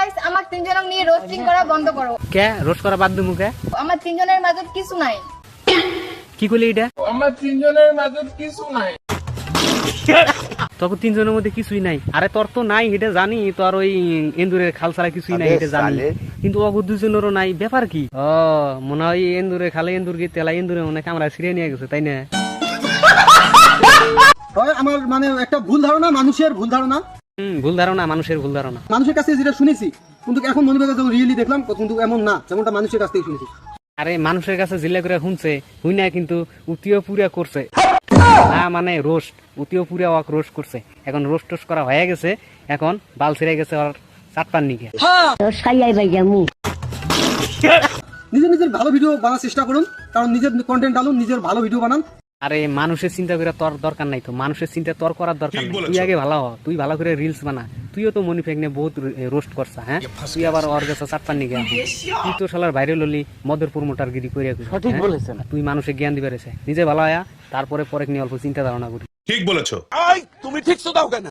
Guys আমার তিনজনক নিয়ে roasting করা বন্ধ করো। কে রোস্ট করা বাদ দিমু কে? আমার তিনজনের মাঝে কিছু নাই। কি কইলি এটা? আমার তিনজনের মাঝে কিছু নাই। তোর তিনজনের মধ্যে কিছুই নাই। আরে তোর তো নাই এটা জানি, তোর ওই এন্দুরের খাল ছাড়া কিছুই নাই এটা জানি, কিন্তু অগো দুজনেরও নাই। ব্যাপার কি? ও মনে হয় এন্দুরের খালে এন্দুর কি তেলা এন্দুরে মনে কামড়া ছিঁড়ে নিয়ে গেছে, তাই না? আমার মানে একটা ভুল ধারণা, মানুষের ভুল ধারণা, ভুল ধারণা, মানুষের ভুল ধারণা। মানুষের কাছে যেটা শুনেছি, কিন্তু এখন মনে করে যখন রিয়েলি দেখলাম কিন্তু এমন না, যেমনটা মানুষের কাছ থেকে শুনেছি। আরে মানুষের কাছে জিল্লা করে শুনছে, হুই না কিন্তু উতিও পুরা করছে না, মানে রোস্ট উতিও পুরা ওয়াক রোস্ট করছে। এখন রোস্ট টোস্ট করা হয়ে গেছে, এখন বাল ছিঁড়ে গেছে ওর চাটপান নিকে। নিজের নিজের ভালো ভিডিও বানার চেষ্টা করুন, কারণ নিজের কন্টেন্ট ডালুন, নিজের ভালো ভিডিও বানান। আরে মানুষের চিন্তা করে তোর দরকার নাই তো, মানুষের চিন্তা তোর করার দরকার নাই। তুই আগে ভালো হ, তুই ভালো করে রিলস বানা। তুইও তো মনিফেক নিয়ে বহুত রোস্ট করছা, হ্যাঁ? তুই আবার ওর কাছে চাটপান নিকে। তুই তো শালার বাইরে ললি মদের প্রমোটার গিরি করে। সঠিক বলেছেন। তুই মানুষের জ্ঞান দিবে রেছে, নিজে ভালো হয়া তারপরে পরে নিয়ে অল্প চিন্তা ধারণা করি। ঠিক বলেছো। তুমি ঠিক তো দাও কেন?